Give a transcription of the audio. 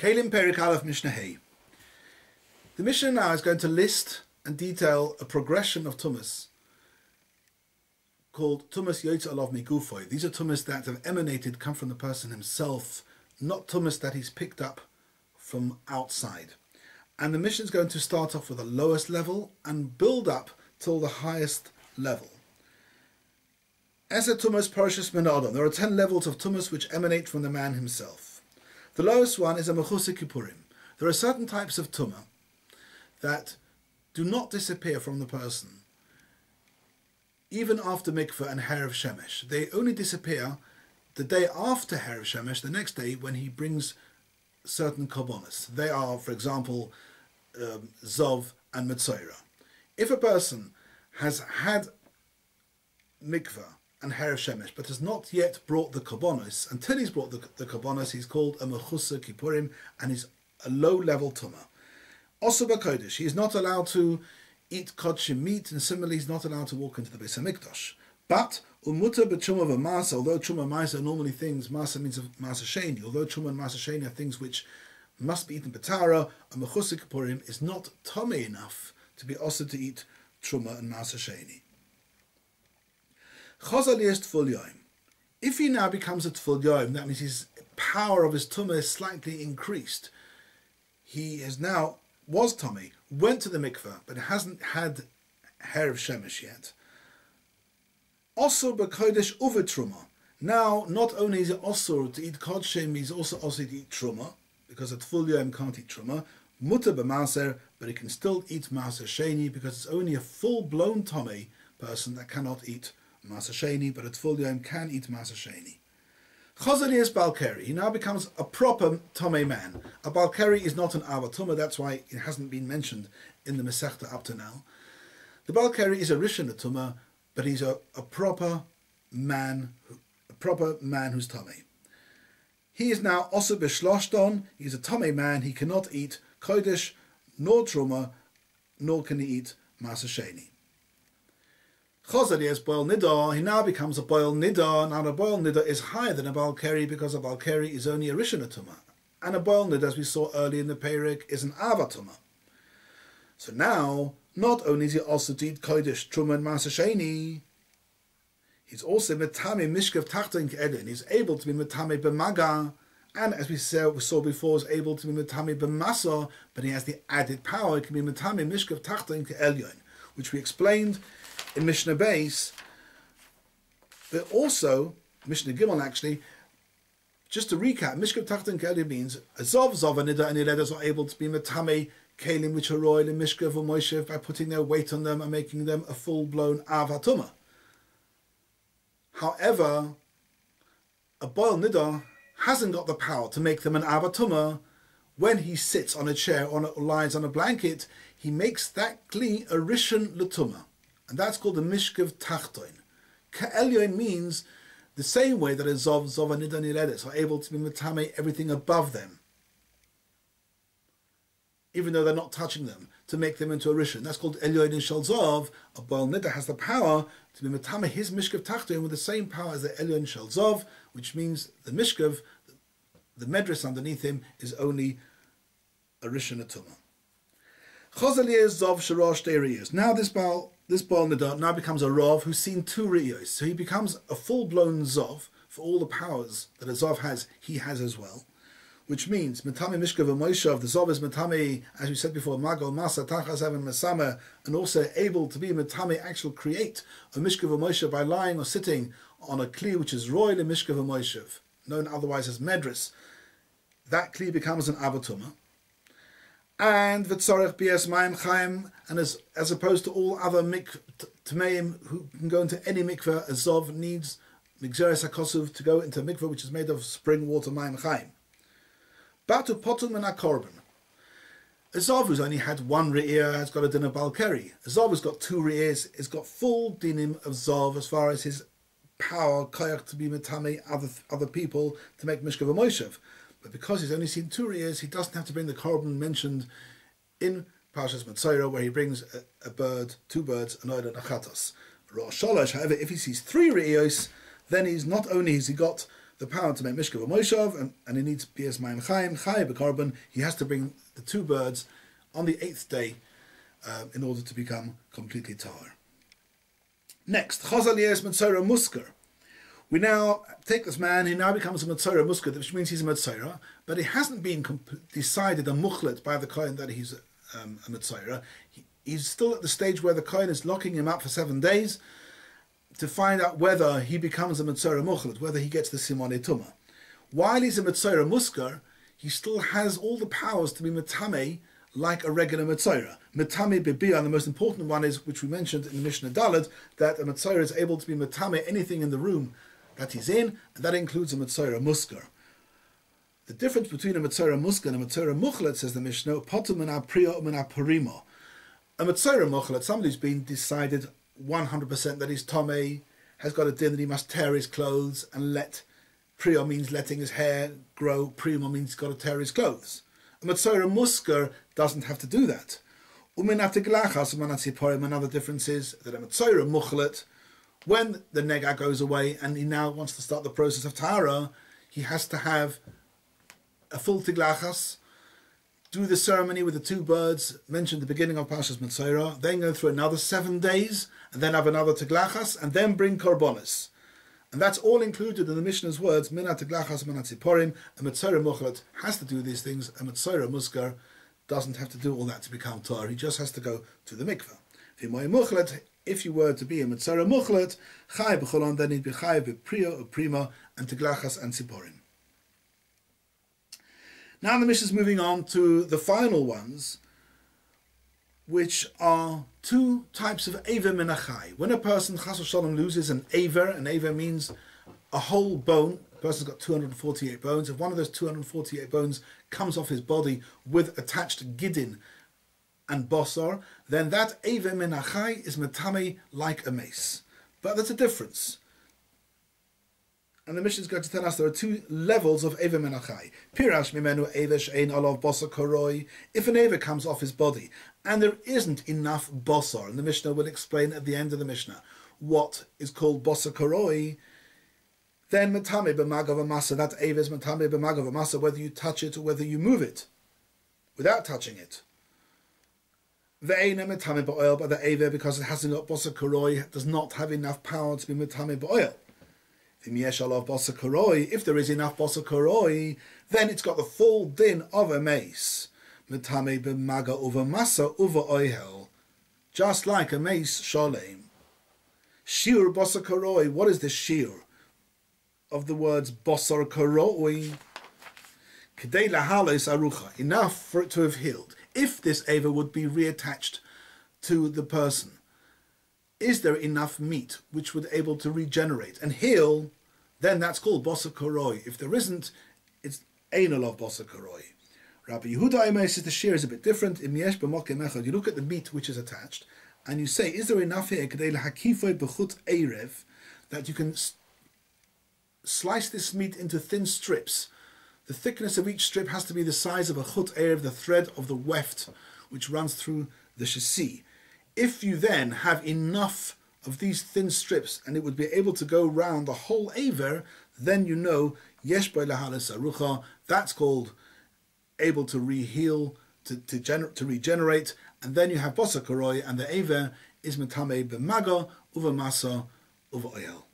Kלים Perik Aleph Mishnah. The Mishnah now is going to list and detail a progression of tumas called tumas yotze alav migufoi. These are tumas that have emanated, come from the person himself, not tumas that he's picked up from outside. And the Mishnah is going to start off with the lowest level and build up till the highest level. As a tumas parashas min adam, there are 10 levels of tumas which emanate from the man himself. The lowest one is a mechusik kippurim. There are certain types of tumah that do not disappear from the person, even after mikveh and Erev Shemesh. They only disappear the day after Erev Shemesh, the next day, when he brings certain korbanos. They are, for example, Zov and Metzora. If a person has had mikveh and Erev Shemesh, but has not yet brought the korbanos, until he's brought the korbanos, he's called a mechusik kippurim, and he's a low-level tumah. Also b'kodesh, he is not allowed to eat kodshim meat, and similarly he's not allowed to walk into the Beis HaMikdash. But umuta b'tshuma v'masa, although tshuma masa are normally things, masa means masa sheni, although tshuma and masa sheni are things which must be eaten b'tara, a mechusik kippurim is not tomei enough to be also to eat tshuma and masa sheni. If he now becomes a tful yoim, that means his power of his tumah is slightly increased. He is now, was tummy, went to the mikveh, but hasn't had Erev Shemesh yet. Also b'kodesh uve truma. Now, not only is it also to eat kodshim, he's also to eat truma, because a tful yoim can't eat truma. Mutter b'maser, but he can still eat maser sheni, because it's only a full-blown tummy person that cannot eat Masa Sheni, but a Tful Yom can eat Masa Sheni. Chazali is Balkari. He now becomes a proper Tomei man. A Balkari is not an Avatuma, that's why it hasn't been mentioned in the Mesechta up to now. The Balkari is a Rishon Tuma, but he's a proper man who's Tomei. He is now also B'Shloshton. He's a Tomei man. He cannot eat Kodesh, nor Truma, nor can he eat Masa Sheni. Chazali is boil nidar, he now becomes a boil nidar. Now a boil nidar is higher than a balkari because a balkari is only a rishon tumah, and a boil nidar, as we saw earlier in the Perek, is an avatuma. So now, not only is he also to eat kodesh, truma, and masa sheni, he's also metame mishkav tachton ke'edin. He's able to be metame b'maga, and as we saw before, is able to be metame b'masa, but he has the added power. He can be metame mishkav tachton ke'elyon, which we explained in Mishnah Beis, but also Mishnah Gimel actually. Just to recap, Mishkav Tachton Kelim means Azov, Zov, and Nida, and Iledas are able to be Metame Kelim, which are royal in Mishkav or Moshev, by putting their weight on them and making them a full-blown Avatuma. However, a Boil Nida hasn't got the power to make them an Avatuma. When he sits on a chair or lies on a blanket, he makes that kli a Rishon L'Tumah. And that's called the Mishkav Tachton. Ka'elyon means the same way that a Zov, Zov, and Nida, and Iledes are able to be Metame everything above them, even though they're not touching them, to make them into a Rishon. That's called Elyon and Shel Zov. A Baal Nida has the power to be Metame his Mishkav Tachton with the same power as the Elyon Shel Zov, which means the Mishkav, the Medris underneath him, is only a Rishon Atumah. Chazali is Zov Sharash Deiriyos. Now this Baal Nidar now becomes a Rav who's seen 2 Riyos. So he becomes a full-blown Zov. For all the powers that a Zov has, he has as well. Which means, Metame Mishkav Moshev, the Zov is Metame, as we said before, Mago, Masa, Tachazav, and Masama, and also able to be Metame, actually create a Mishkav Moshev by lying or sitting on a Kli which is royal in Mishkav Moshev, known otherwise as Medris. That Kli becomes an Avatuma. And v'tzorech bias mayim chaim, and as opposed to all other tmeim who can go into any mikveh, a zov needs migzeres hakosuv to go into a mikveh which is made of spring water mayim chaim. Batu potum and a korban. A zov who's only had 1 re'ir has got a din of balkeri. A zov who's got 2 re'irs has got full dinim of zov as far as his power koyach to be metame other people to make mishkav moshev. But because he's only seen 2 re'ers, he doesn't have to bring the korban mentioned in Parshas Metzora, where he brings a bird, 2 birds, an oil and a chatos. Rosh Shalosh, however, if he sees 3 re'os, then he's not only has he got the power to make mishkav v'moishav, and he needs bias mayim chayim, chay b'korban. He has to bring the 2 birds on the 8th day in order to become completely tahor. Next, chazal yes metzora musker. We now take this man, he now becomes a metzora musker, which means he's a metzora, but it hasn't been decided and muchlet by the kohen that he's a metzora. He's still at the stage where the kohen is locking him up for 7 days to find out whether he becomes a metzora muchlet, whether he gets the simonei tumah. While he's a metzora musker, he still has all the powers to be metame like a regular metzora. Metame bebiyah, and the most important one is, which we mentioned in the Mishnah Daled, that a metzora is able to be metame anything in the room that he's in, and that includes a metzora musker. The difference between a metzora musker and a metzora muchlet, says the Mishnah, potum min priya min parimo. A metzora muchlet, somebody who's been decided 100% that he's tomei, has got a din that he must tear his clothes and let. Priya means letting his hair grow. Prima means he's got to tear his clothes. A metzora musker doesn't have to do that. Another difference is that a metzora muchlet, when the nega goes away and he now wants to start the process of tahara, he has to have a full tiglachas, do the ceremony with the 2 birds mentioned at the beginning of Parshas Metzora, then go through another 7 days, and then have another tiglachas, and then bring korbanos. And that's all included in the Mishnah's words, Mina tiglachas, mina tziporim. A metzora muchlet has to do these things. A metzora musker doesn't have to do all that to become tahor. He just has to go to the mikveh. If you were to be a metzora muchlet, chay b'cholon, then he'd be chay b'priya, prima, and tiglachas and tziporim. Now the Mishnah is moving on to the final ones, which are 2 types of aver menachai. When a person, chas v'shalom, loses an aver means a whole bone. A person's got 248 bones. If one of those 248 bones comes off his body with attached gidin and bosor, then that aver menachai is metame like a mace. But there's a difference. And the Mishnah is going to tell us there are 2 levels of Eva Menachai. Pirash mimenu Eva she'ein olav bosor koroi. If an Eva comes off his body and there isn't enough bosor, and the Mishnah will explain at the end of the Mishnah what is called bosor koroi, then metame b'magav amasa, that Eva is metame b'magav amasa, whether you touch it or whether you move it without touching it. Ve'eina metame b'oil, but the Eva, because it hasn't got bosor koroi, does not have enough power to be metame b'oil. If there is enough bosor koroi, then it's got the full din of a mace. Metame b'maga uva masa uva oihel, just like a mace sholem. Shiur bosor koroi. What is the shiur of the words bosor koroi? Kedei lahalos arucha, enough for it to have healed. If this ava would be reattached to the person, is there enough meat which would be able to regenerate and heal? Then that's called bosor koroi. If there isn't, it's einol of bosor koroi. Rabbi Yehuda Aimer says the shear is a bit different. In Yesh b'mokem echad, you look at the meat which is attached, and you say, is there enough here kedei lahakifoi b'chut erev, that you can slice this meat into thin strips? The thickness of each strip has to be the size of a chut erev, the thread of the weft which runs through the shasi. If you then have enough of these thin strips and it would be able to go round the whole aver, then you know yesh by lahalas arucha, that's called able to re-heal, to regenerate, and then you have bosor koroi, and the aver is metame b'maga uva masa uva oil.